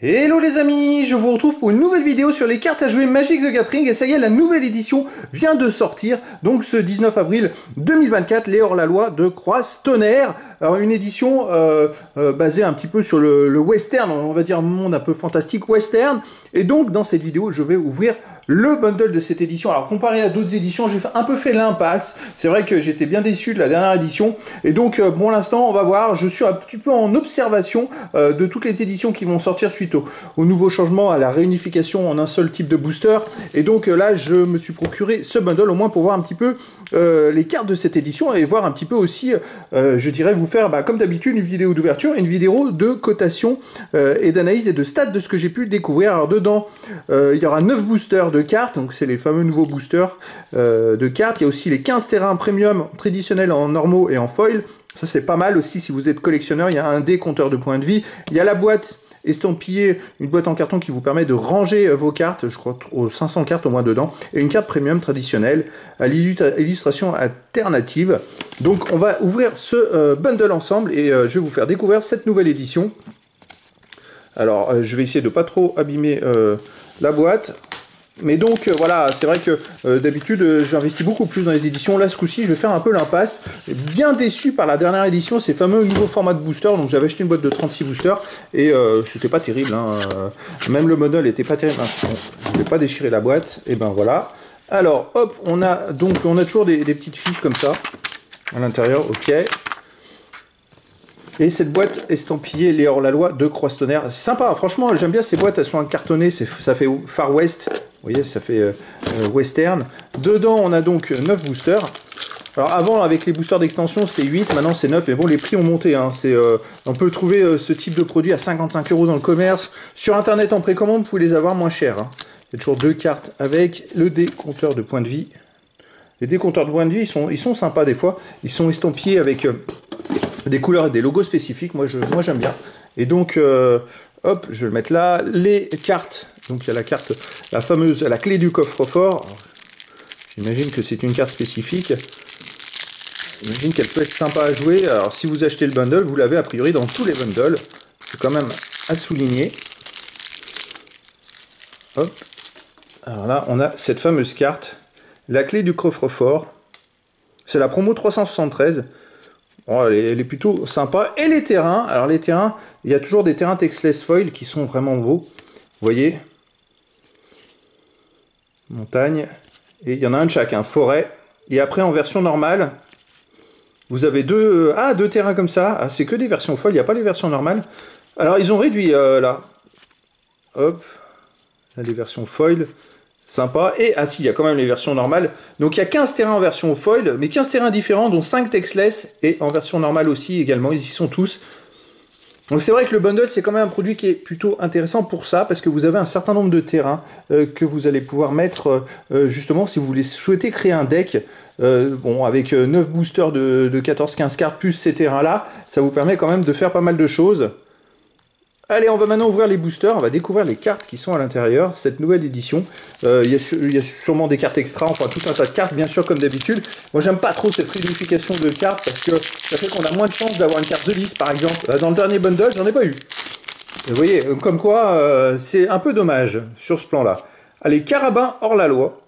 Hello les amis, je vous retrouve pour une nouvelle vidéo sur les cartes à jouer Magic the Gathering et ça y est, la nouvelle édition vient de sortir, donc ce 19 avril 2024, les hors-la-loi de Croisse-Tonnerre. Alors une édition basée un petit peu sur le western, on va dire un monde un peu fantastique western, et donc dans cette vidéo je vais ouvrir le bundle de cette édition. Alors comparé à d'autres éditions, j'ai un peu fait l'impasse. C'est vrai que j'étais bien déçu de la dernière édition. Et donc pour l'instant, on va voir. Je suis un petit peu en observation de toutes les éditions qui vont sortir suite au nouveau changement, à la réunification en un seul type de booster. Et donc là, je me suis procuré ce bundle au moins pour voir un petit peu les cartes de cette édition et voir un petit peu aussi, je dirais, vous faire comme d'habitude une vidéo d'ouverture et une vidéo de cotation et d'analyse et de stats de ce que j'ai pu découvrir. Alors dedans, il y aura 9 boosters de cartes, donc c'est les fameux nouveaux boosters de cartes. Il y a aussi les 15 terrains premium traditionnels en normaux et en foil. Ça c'est pas mal aussi si vous êtes collectionneur. Il y a un décompteur de points de vie. Il y a la boîte estampillée, une boîte en carton qui vous permet de ranger vos cartes, je crois 500 cartes au moins dedans, et une carte premium traditionnelle à l'illustration alternative. Donc on va ouvrir ce bundle ensemble et je vais vous faire découvrir cette nouvelle édition. Alors je vais essayer de pas trop abîmer la boîte. Mais donc voilà, c'est vrai que d'habitude j'investis beaucoup plus dans les éditions. Là ce coup-ci je vais faire un peu l'impasse. Bien déçu par la dernière édition, ces fameux nouveaux formats de booster. Donc j'avais acheté une boîte de 36 boosters et c'était pas terrible. Même le modèle était pas terrible. Je vais pas déchirer la boîte. Et ben voilà. Alors hop, on a toujours des petites fiches comme ça à l'intérieur. Ok. Et cette boîte estampillée les hors-la-loi de Croisse-Tonnerre. Sympa, franchement, j'aime bien ces boîtes, elles sont cartonnées, ça fait Far West, vous voyez, ça fait western. Dedans, on a donc 9 boosters. Alors avant, avec les boosters d'extension, c'était 8, maintenant c'est 9, mais bon, les prix ont monté. On peut trouver ce type de produit à 55 € dans le commerce. Sur Internet, en précommande, vous pouvez les avoir moins cher. Il y a toujours 2 cartes avec le décompteur de points de vie. Les décompteurs de points de vie, ils sont sympas des fois. Ils sont estampillés avec des couleurs et des logos spécifiques, moi j'aime bien. Et donc, hop, je vais le mettre là. Les cartes, donc il y a la carte, la fameuse, la clé du coffre-fort. J'imagine que c'est une carte spécifique. J'imagine qu'elle peut être sympa à jouer. Alors si vous achetez le bundle, vous l'avez a priori dans tous les bundles. C'est quand même à souligner. Hop. Alors là, on a cette fameuse carte, la clé du coffre-fort. C'est la promo 373. Bon, elle est plutôt sympa. Et les terrains, alors les terrains, il y a toujours des terrains textless foil qui sont vraiment beaux. Vous voyez, montagne, et il y en a un de chaque, forêt. Et après en version normale, vous avez deux terrains comme ça. Ah, c'est que des versions foil, il n'y a pas les versions normales. Alors ils ont réduit là. Hop, là, les versions foil. Sympa. Et, ah si, il y a quand même les versions normales. Donc il y a 15 terrains en version foil, mais 15 terrains différents, dont 5 textless, et en version normale aussi également, ils y sont tous. Donc c'est vrai que le bundle, c'est quand même un produit qui est plutôt intéressant pour ça, parce que vous avez un certain nombre de terrains que vous allez pouvoir mettre, justement, si vous voulez souhaiter créer un deck, avec 9 boosters de 14-15 cartes, plus ces terrains-là, ça vous permet quand même de faire pas mal de choses. Allez, on va maintenant ouvrir les boosters, on va découvrir les cartes qui sont à l'intérieur, cette nouvelle édition. Il y a sûrement des cartes extra, enfin tout un tas de cartes, bien sûr, comme d'habitude. Moi, j'aime pas trop cette réunification de cartes, parce que ça fait qu'on a moins de chances d'avoir une carte de liste, par exemple. Dans le dernier bundle, j'en ai pas eu. Vous voyez, comme quoi, c'est un peu dommage sur ce plan-là. Allez, Carabin hors-la-loi.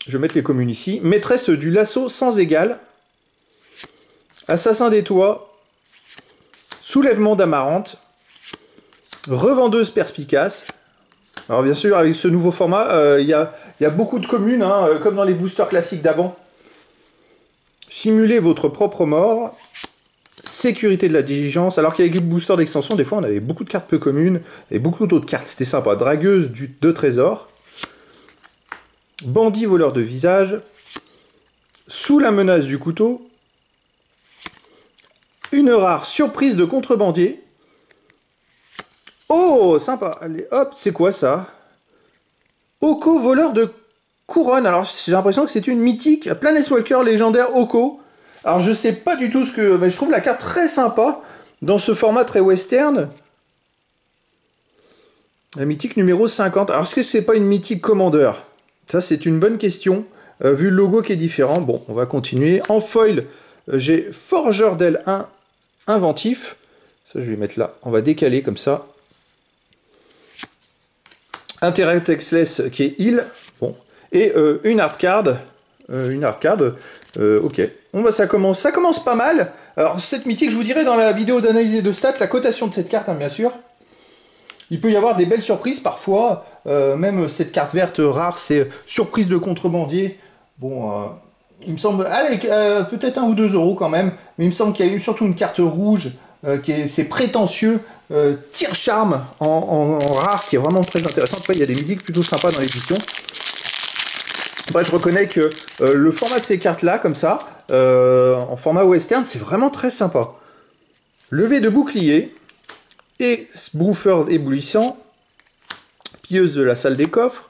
Je vais mettre les communes ici. Maîtresse du lasso sans égal. Assassin des toits. Soulèvement d'amarante, revendeuse perspicace. Alors bien sûr, avec ce nouveau format, il y a beaucoup de communes, comme dans les boosters classiques d'avant. Simulez votre propre mort. Sécurité de la diligence. Alors qu'avec le booster d'extension, des fois, on avait beaucoup de cartes peu communes et beaucoup d'autres cartes. C'était sympa. Dragueuse de trésor. Bandit voleur de visage. Sous la menace du couteau. Une rare surprise de contrebandier. Oh, sympa. Allez, hop, c'est quoi ça? Oko, voleur de couronne. Alors, j'ai l'impression que c'est une mythique. Planeswalker légendaire Oko. Alors, je sais pas du tout ce que... Mais je trouve la carte très sympa dans ce format très western. La mythique numéro 50. Alors, est-ce que c'est pas une mythique commandeur? Ça, c'est une bonne question, vu le logo qui est différent. Bon, on va continuer. En foil, j'ai Forgeur d'ailes 1. Inventif, Ça, je vais mettre là. On va décaler comme ça. Intérêt Textless qui est heal. Bon. Et une hard card. Ok. Bon, bah, ça commence pas mal. Alors, cette mythique, je vous dirai dans la vidéo d'analyse et de stats, la cotation de cette carte, hein, bien sûr. Il peut y avoir des belles surprises parfois. Même cette carte verte rare, c'est surprise de contrebandier. Bon, il me semble... Allez, peut-être 1 ou 2 euros quand même. Mais il me semble qu'il y a eu surtout une carte rouge. C'est prétentieux. Tire charme en rare, qui est vraiment très intéressant. Après, il y a des mythiques plutôt sympas dans l'édition. Après, je reconnais que le format de ces cartes-là, comme ça, en format western, c'est vraiment très sympa. Levée de bouclier, et Broofer éblouissant, pilleuse de la salle des coffres,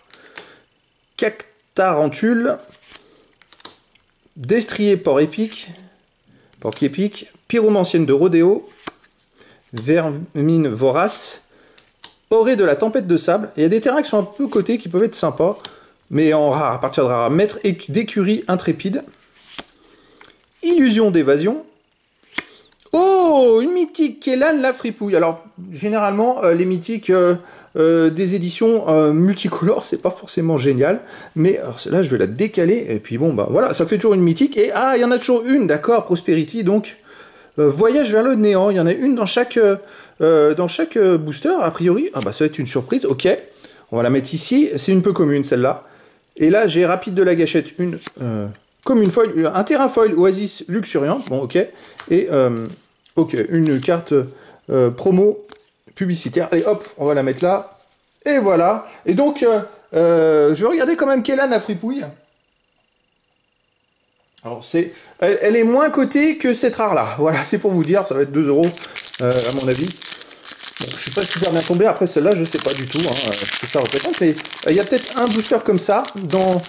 cactarantule, destrier porc épique, pyromancienne de rodéo, vermine vorace, orée de la tempête de sable. Il y a des terrains qui sont un peu cotés, qui peuvent être sympas, mais en rare, à partir de rare. Maître d'écurie intrépide, illusion d'évasion. Oh, une mythique, Kélan la fripouille. Alors, généralement, les mythiques des éditions multicolores, c'est pas forcément génial. Mais celle-là, je vais la décaler. Et puis bon, bah voilà, ça fait toujours une mythique. Et il y en a toujours une, d'accord, Prosperity. Donc, voyage vers le néant. Il y en a une dans chaque booster, a priori. Ah bah, ça va être une surprise, ok. On va la mettre ici. C'est une peu commune, celle-là. Et là, j'ai rapide de la gâchette, une commune foil, un terrain foil, Oasis luxuriante. Bon, ok. Et... ok, une carte promo publicitaire. Allez, hop, on va la mettre là. Et voilà. Et donc, je vais regarder quand même Kélan la fripouille. Alors, elle est moins cotée que cette rare-là. Voilà, c'est pour vous dire. Ça va être 2 euros, à mon avis. Bon, je ne suis pas super bien tombé. Après, celle-là, je ne sais pas du tout ce que ça représente. Mais il y a peut-être un booster comme ça dans...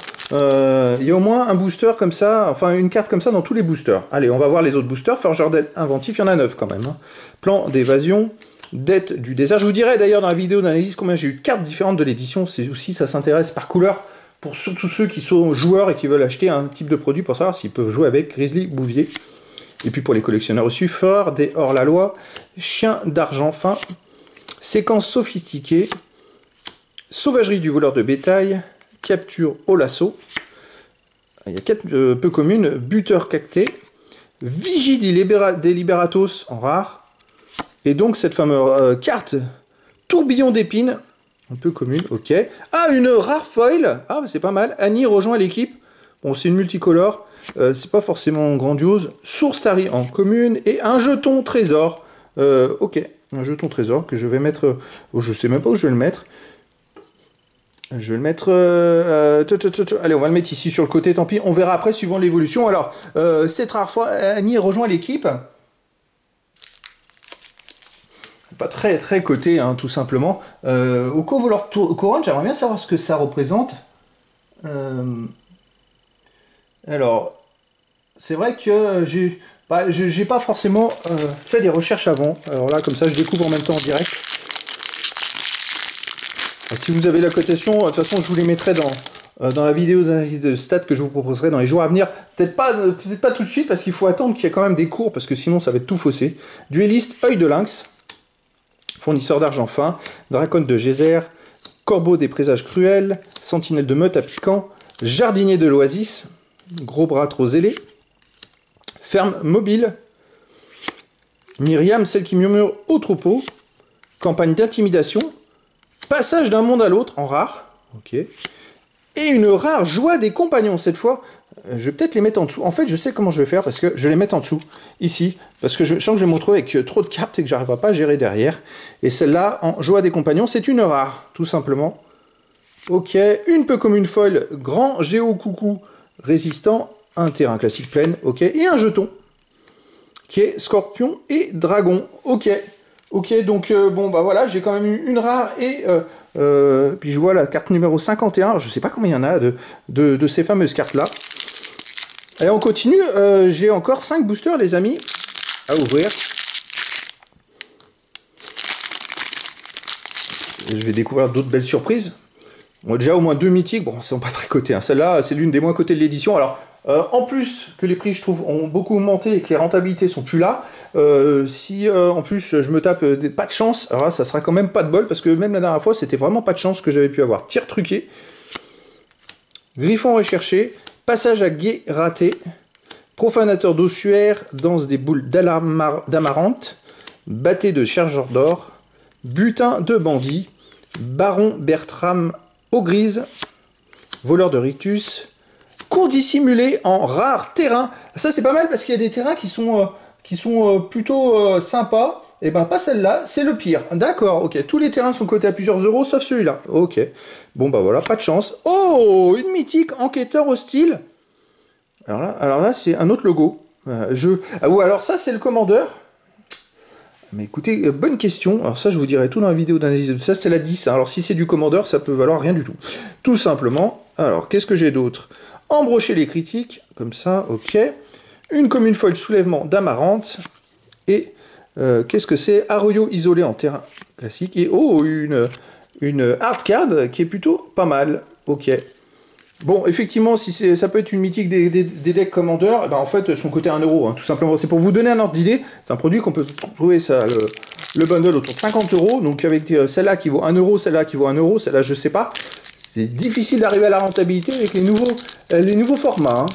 il y a au moins un booster comme ça, enfin une carte comme ça dans tous les boosters. Allez, on va voir les autres boosters. Forger inventif, il y en a 9 quand même. Hein. Plan d'évasion, dette du désert. Je vous dirai d'ailleurs dans la vidéo d'analyse combien j'ai eu de cartes différentes de l'édition. C'est aussi, ça s'intéresse par couleur, pour surtout ceux qui sont joueurs et qui veulent acheter un type de produit pour savoir s'ils peuvent jouer avec Grizzly Bouvier. Et puis pour les collectionneurs aussi, Fort, des hors-la-loi, Chien d'argent fin, séquence sophistiquée, sauvagerie du voleur de bétail, capture au lasso. Il y a 4 peu communes, buteur cacté, vigie des liberatos en rare, et donc cette fameuse carte tourbillon d'épines, un peu commune, ok. Ah, une rare foil, ah c'est pas mal, Annie rejoint l'équipe, bon c'est une multicolore, c'est pas forcément grandiose, source tari en commune, et un jeton trésor, ok, un jeton trésor que je vais mettre, je sais même pas où je vais le mettre. Je vais le mettre... allez, on va le mettre ici sur le côté, tant pis. On verra après, suivant l'évolution. Alors, cette rare fois, Annie rejoint l'équipe. Pas très très coté, hein, tout simplement. Au co-voleur couronne, j'aimerais bien savoir ce que ça représente. Alors, c'est vrai que j'ai pas forcément fait des recherches avant. Alors là, comme ça, je découvre en même temps en direct. Si vous avez la cotation, de toute façon, je vous les mettrai dans la vidéo d'analyse de stats que je vous proposerai dans les jours à venir. Peut-être pas tout de suite, parce qu'il faut attendre qu'il y ait quand même des cours, parce que sinon, ça va être tout faussé. Dueliste, œil de lynx, fournisseur d'argent fin, dracon de geyser, corbeau des présages cruels, sentinelle de meute à piquant, jardinier de l'oasis, gros bras trop zélé, ferme mobile, Myriam, celle qui murmure au troupeau, campagne d'intimidation, passage d'un monde à l'autre en rare, ok. Et une rare joie des compagnons, cette fois, je vais peut-être les mettre en dessous. En fait, je sais comment je vais faire, parce que je vais les mettre en dessous, ici, parce que je sens que je vais me retrouver avec trop de cartes et que j'arriverai pas à gérer derrière. Et celle-là, en joie des compagnons, c'est une rare, tout simplement. Ok, une peu comme une folle, grand géo coucou résistant, un terrain classique pleine, ok, et un jeton, qui est scorpion et dragon, ok. Ok, donc bon bah voilà, j'ai quand même eu une rare et puis je vois la carte numéro 51, alors, je sais pas combien il y en a de ces fameuses cartes là. Allez, on continue, j'ai encore 5 boosters les amis à ouvrir. Et je vais découvrir d'autres belles surprises. Bon, déjà au moins 2 mythiques, bon, elles sont pas très cotées, hein. Celle-là, c'est l'une des moins cotées de l'édition. Alors, En plus que les prix, je trouve, ont beaucoup augmenté et que les rentabilités sont plus là, si en plus je me tape pas de chance, alors là, ça sera quand même pas de bol, parce que même la dernière fois, c'était vraiment pas de chance que j'avais pu avoir. Tir truqué, griffon recherché, passage à guet raté, profanateur d'ossuaire, danse des boules d'amarante, bâté de chargeur d'or, butin de bandit, baron Bertram eau grise, voleur de rictus, cours dissimulé en rare terrain. Ça c'est pas mal parce qu'il y a des terrains qui sont plutôt sympas. Et ben pas celle-là, c'est le pire. D'accord, ok. Tous les terrains sont cotés à plusieurs euros sauf celui-là. Ok. Bon bah voilà, pas de chance. Oh, une mythique enquêteur hostile. Alors là c'est un autre logo. Ou alors ça c'est le commandeur. Mais écoutez, bonne question. Alors ça je vous dirai tout dans la vidéo d'analyse de ça. C'est la 10. Alors si c'est du commandeur, ça peut valoir rien du tout. Tout simplement. Alors qu'est-ce que j'ai d'autre? Embrocher les critiques, comme ça, ok. Une commune folle soulèvement d'amarante. Et qu'est-ce que c'est? Arroyo isolé en terrain classique. Et oh, une hard card qui est plutôt pas mal. Ok. Bon, effectivement, si ça peut être une mythique des decks commandeurs, ben en fait, son côté 1 euro, hein, tout simplement. C'est pour vous donner un ordre d'idée. C'est un produit qu'on peut trouver ça, le bundle autour de 50 euros. Donc avec celle-là qui vaut 1 euro, celle-là qui vaut 1 euro, celle-là je sais pas. C'est difficile d'arriver à la rentabilité avec les nouveaux formats. Hein.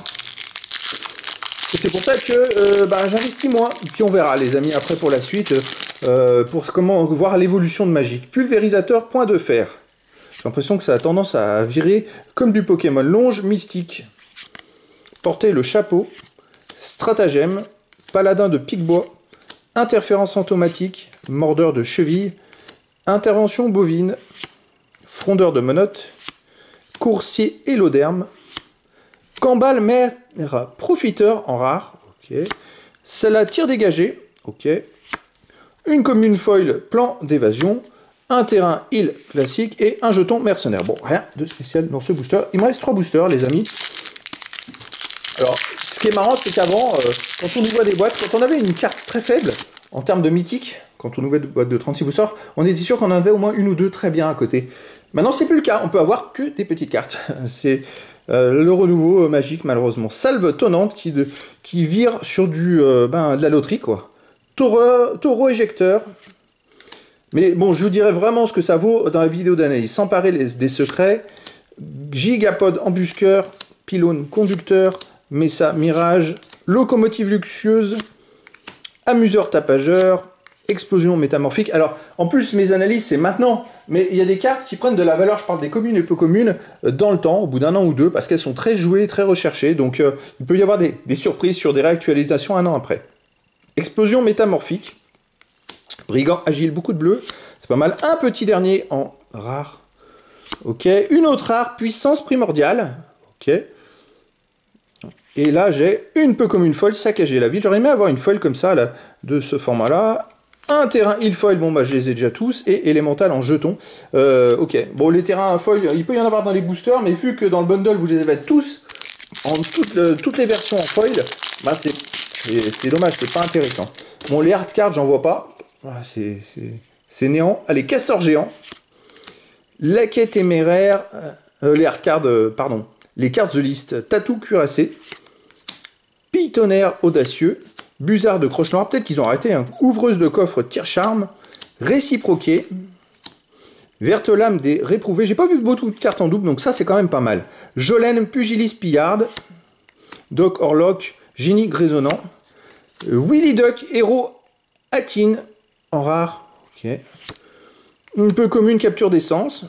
Et c'est pour ça que j'investis moins. Puis on verra les amis après pour la suite, pour comment voir l'évolution de Magic. Pulvérisateur point de fer. J'ai l'impression que ça a tendance à virer comme du Pokémon. Longe mystique. Porter le chapeau. Stratagème. Paladin de pique-bois. Interférence fantomatique. Mordeur de cheville. Intervention bovine. Frondeur de menottes. Coursier héloderme. Cambal mère profiteur en rare. Ok. Celle-là tir dégagé. Ok. Une commune foil plan d'évasion. Un terrain heal classique et un jeton mercenaire. Bon, rien de spécial dans ce booster. Il me reste 3 boosters, les amis. Alors, ce qui est marrant, c'est qu'avant, quand on ouvrait des boîtes, quand on avait une carte très faible, en termes de mythique, quand on ouvrait des boîtes de 36 boosters, on était sûr qu'on en avait au moins une ou deux très bien à côté. Maintenant, c'est plus le cas. On peut avoir que des petites cartes. C'est le renouveau magique, malheureusement. Salve tonnante qui vire sur de la loterie, quoi. Taureau éjecteur. Mais bon, je vous dirai vraiment ce que ça vaut dans la vidéo d'analyse. S'emparer des secrets, gigapode embusqueur, pylône conducteur, Messa mirage, locomotive luxueuse, amuseur tapageur, explosion métamorphique. Alors, en plus, mes analyses, c'est maintenant. Mais il y a des cartes qui prennent de la valeur, je parle des communes et peu communes, dans le temps, au bout d'un an ou deux, parce qu'elles sont très jouées, très recherchées. Donc, il peut y avoir des surprises sur des réactualisations un an après. Explosion métamorphique. Brigand agile, beaucoup de bleu. C'est pas mal. Un petit dernier en rare. Ok. Une autre rare, puissance primordiale. Ok. Et là, j'ai une peu comme une foil, saccager la ville. J'aurais aimé avoir une foil comme ça, là, de ce format-là. Un terrain heal foil, bon, bah, je les ai déjà tous. Et élémental en jeton. Ok. Bon, les terrains foil, il peut y en avoir dans les boosters, mais vu que dans le bundle, vous les avez tous, en toutes les versions en foil, bah, c'est dommage, c'est pas intéressant. Bon, les hard cards, j'en vois pas. Ah, c'est néant. Allez, castor géant. Laquais téméraire. Les hard cards, pardon. Les cartes de liste. Tatou cuirassé. Pitonnerre audacieux. Busard de croche noire. Peut-être qu'ils ont arrêté. Hein. Ouvreuse de coffre tire-charme. Réciproqué. Verte lame des réprouvés. J'ai pas vu beaucoup de cartes en double, donc ça c'est quand même pas mal. Jolène pugiliste pillarde. Doc Orlock. Génie grisonnant. Willy Duck héros Akin. En rare, ok. Une peu commune capture d'essence.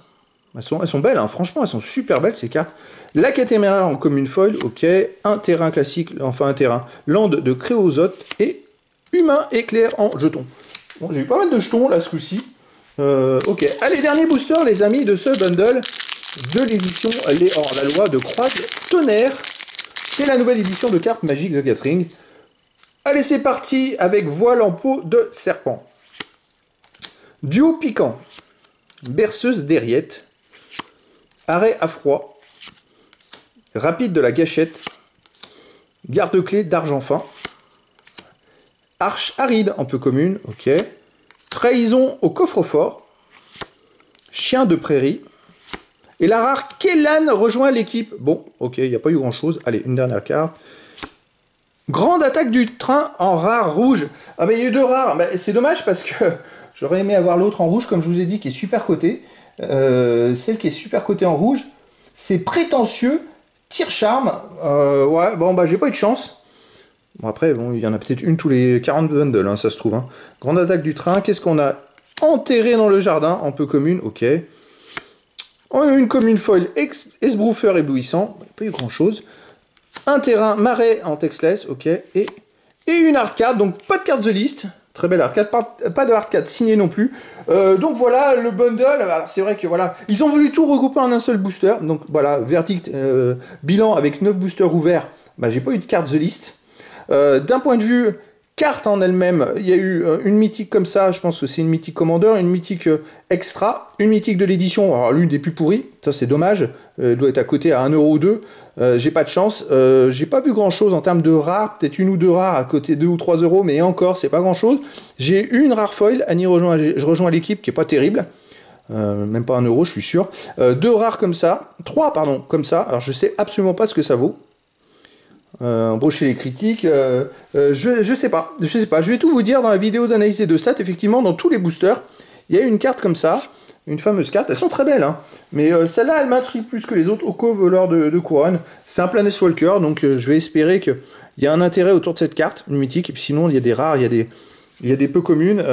Elles sont belles, hein. Franchement, elles sont super belles ces cartes. La téméraire en commune foil, ok. Un terrain classique, enfin un terrain. Lande de créosote et humain éclair en jeton. Bon, j'ai eu pas mal de jetons là ce coup-ci. Ok. Allez, dernier booster, les amis, de ce bundle de l'édition Les Hors-la-Loi de Croise-Tonnerre. C'est la nouvelle édition de cartes Magic the Gathering. Allez, c'est parti avec voile en peau de serpent. Duo piquant, berceuse d'Eriette, arrêt à froid, rapide de la gâchette, garde-clé d'argent fin, arche aride en peu commune, ok, trahison au coffre-fort, chien de prairie, Et la rare Kellan rejoint l'équipe. Bon, ok, il n'y a pas eu grand chose. Allez, une dernière carte. Grande attaque du train en rare rouge. Ah mais il y a eu deux rares. Bah, c'est dommage parce que j'aurais aimé avoir l'autre en rouge, comme je vous ai dit, qui est super coté. Celle qui est super cotée en rouge, c'est prétentieux. Tire-charme. Ouais, bon, bah j'ai pas eu de chance. Bon, après, bon, il y en a peut-être une tous les 40 bundles, hein, ça se trouve. Hein. Grande attaque du train. Qu'est-ce qu'on a enterré dans le jardin en peu commune? Ok. On a une commune foil esbroufeur éblouissant. Pas eu grand-chose. Un terrain marais en textless, ok, et une hard card, donc pas de carte de liste, très belle hard card, pas de hard card signée non plus. Donc voilà le bundle. Alors c'est vrai que voilà, ils ont voulu tout regrouper en un seul booster, donc voilà, verdict, bilan avec 9 boosters ouverts, bah, j'ai pas eu de carte de liste. D'un point de vue carte en elle-même, il y a eu une mythique comme ça, je pense que c'est une mythique Commander, une mythique extra, une mythique de l'édition, alors l'une des plus pourries, ça c'est dommage, elle doit être à côté à 1€ ou 2, j'ai pas de chance, j'ai pas vu grand chose en termes de rares, peut-être une ou deux rares à côté 2 ou 3€, mais encore c'est pas grand chose. J'ai une rare foil, Annie je rejoins l'équipe qui est pas terrible, même pas 1€, je suis sûr, 2 rares comme ça, 3 pardon, comme ça, alors je sais absolument pas ce que ça vaut. Embaucher les critiques, je sais pas, je vais tout vous dire dans la vidéo d'analyse des deux stats. Effectivement, dans tous les boosters, il y a une carte comme ça, une fameuse carte, elles sont très belles, hein. Mais celle-là, elle m'intrigue plus que les autres. Oko, voleur de couronne, c'est un Planeswalker, donc je vais espérer qu'il y a un intérêt autour de cette carte, une mythique, et puis sinon, il y a des rares, il y a des peu communes,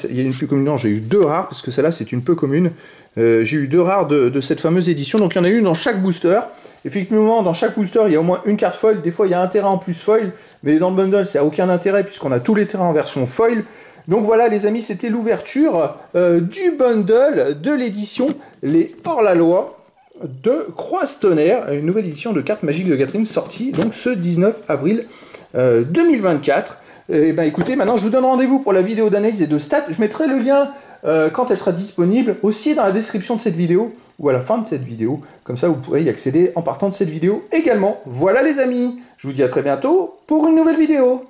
il y a une peu commune, non, j'ai eu 2 rares, parce que celle-là, c'est une peu commune, j'ai eu 2 rares de cette fameuse édition, donc il y en a une dans chaque booster. Effectivement, dans chaque booster, il y a au moins une carte foil. Des fois, il y a un terrain en plus foil. Mais dans le bundle, ça n'a aucun intérêt puisqu'on a tous les terrains en version foil. Donc voilà, les amis, c'était l'ouverture du bundle de l'édition Les Hors-la-Loi de Croise-Tonnerre. Une nouvelle édition de cartes Magic the Gathering sortie donc ce 19 avril 2024. Et ben écoutez, maintenant, je vous donne rendez-vous pour la vidéo d'analyse et de stats. Je mettrai le lien quand elle sera disponible aussi dans la description de cette vidéo ou à la fin de cette vidéo, comme ça vous pourrez y accéder en partant de cette vidéo également. Voilà les amis, je vous dis à très bientôt pour une nouvelle vidéo.